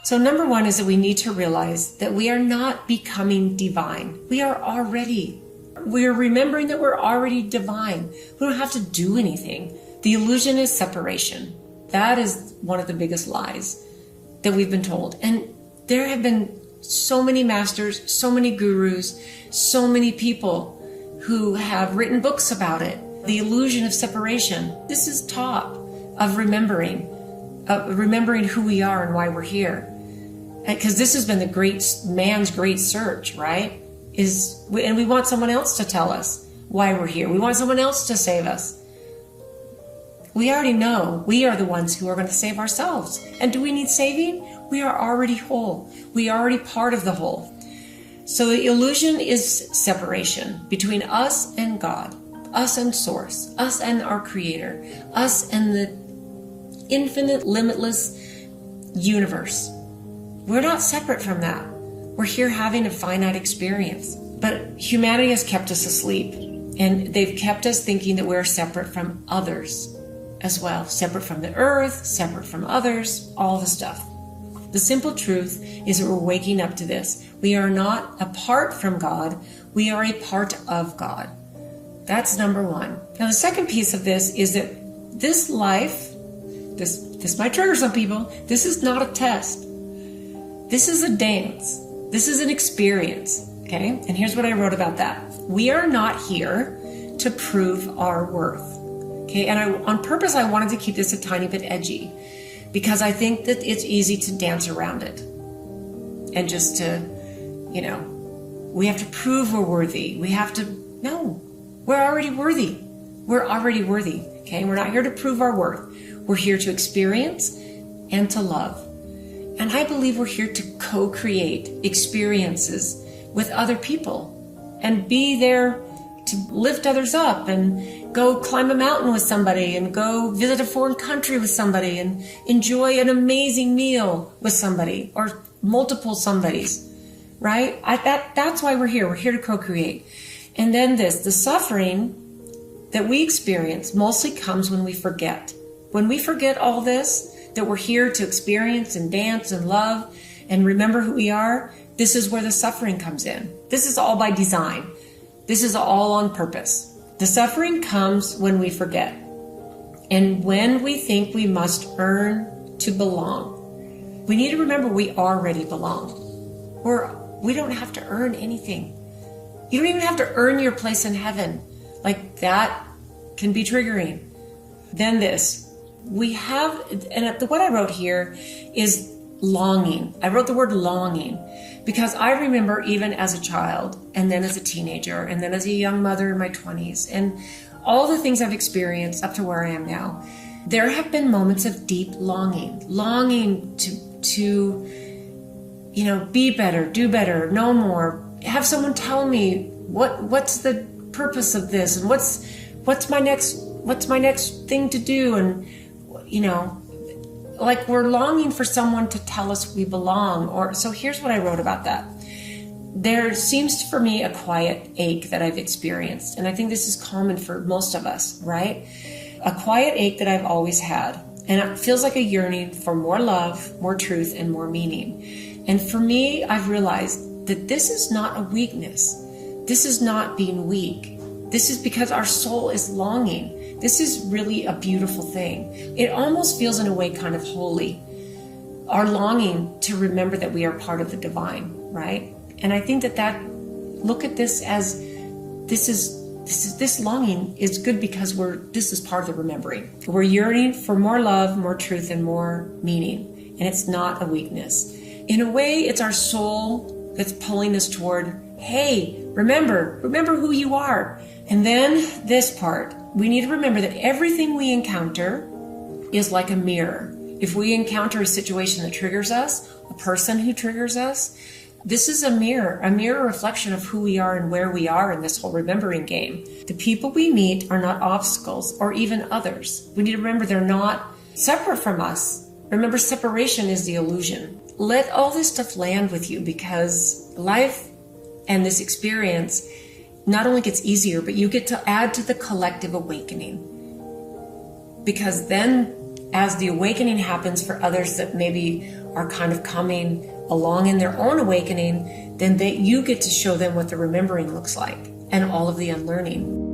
So number one is that we need to realize that we are not becoming divine. We are already. We're remembering that we're already divine. We don't have to do anything. The illusion is separation. That is one of the biggest lies that we've been told. And there have been so many masters, so many gurus, so many people who have written books about it. The illusion of separation. This is top of remembering who we are and why we're here. Because this has been man's great search, right? And we want someone else to tell us why we're here. We want someone else to save us. We already know we are the ones who are going to save ourselves. And do we need saving? We are already whole. We are already part of the whole. So the illusion is separation between us and God, us and Source, us and our Creator, us and the infinite, limitless universe. We're not separate from that. We're here having a finite experience. But humanity has kept us asleep, and they've kept us thinking that we're separate from others as well. Separate from the earth, separate from others, all the stuff. The simple truth is that we're waking up to this. We are not apart from God. We are a part of God. That's number one. Now, the second piece of this is that this life, this might trigger some people, this is not a test. This is a dance. This is an experience, okay? And here's what I wrote about that. We are not here to prove our worth, okay? And on purpose, I wanted to keep this a tiny bit edgy because I think that it's easy to dance around it and just to, we have to prove we're worthy. No, we're already worthy. We're already worthy, okay? We're not here to prove our worth. We're here to experience and to love. And I believe we're here to co-create experiences with other people and be there to lift others up and go climb a mountain with somebody and go visit a foreign country with somebody and enjoy an amazing meal with somebody or multiple somebodies, right? That's why we're here. We're here to co-create. And then the suffering that we experience mostly comes when we forget. When we forget all this, that we're here to experience and dance and love and remember who we are, this is where the suffering comes in. This is all by design. This is all on purpose. The suffering comes when we forget and when we think we must earn to belong. We need to remember we already belong. We don't have to earn anything. You don't even have to earn your place in heaven. Like that can be triggering. Then this. We have, and what I wrote here is longing. I wrote the word longing because I remember even as a child and then as a teenager and then as a young mother in my 20s and all the things I've experienced up to where I am now, there have been moments of deep longing to be better, do better, know more, have someone tell me what's the purpose of this and what's my next thing to do. And like we're longing for someone to tell us we belong. So here's what I wrote about that. There seems for me a quiet ache that I've experienced. And I think this is common for most of us, right? A quiet ache that I've always had. And it feels like a yearning for more love, more truth, and more meaning. And for me, I've realized that this is not a weakness. This is not being weak. This is because our soul is longing. This is really a beautiful thing. It almost feels in a way kind of holy. Our longing to remember that we are part of the divine, right? And I think that look at this as this longing is good because this is part of the remembering. We're yearning for more love, more truth, and more meaning. And it's not a weakness. In a way, it's our soul that's pulling us toward, hey, remember who you are. And then this part, we need to remember that everything we encounter is like a mirror. If we encounter a situation that triggers us, a person who triggers us, this is a mirror reflection of who we are and where we are in this whole remembering game. The people we meet are not obstacles or even others. We need to remember they're not separate from us. Remember, separation is the illusion. Let all this stuff land with you because life and this experience not only gets easier, but you get to add to the collective awakening. Because then as the awakening happens for others that maybe are kind of coming along in their own awakening, then you get to show them what the remembering looks like and all of the unlearning.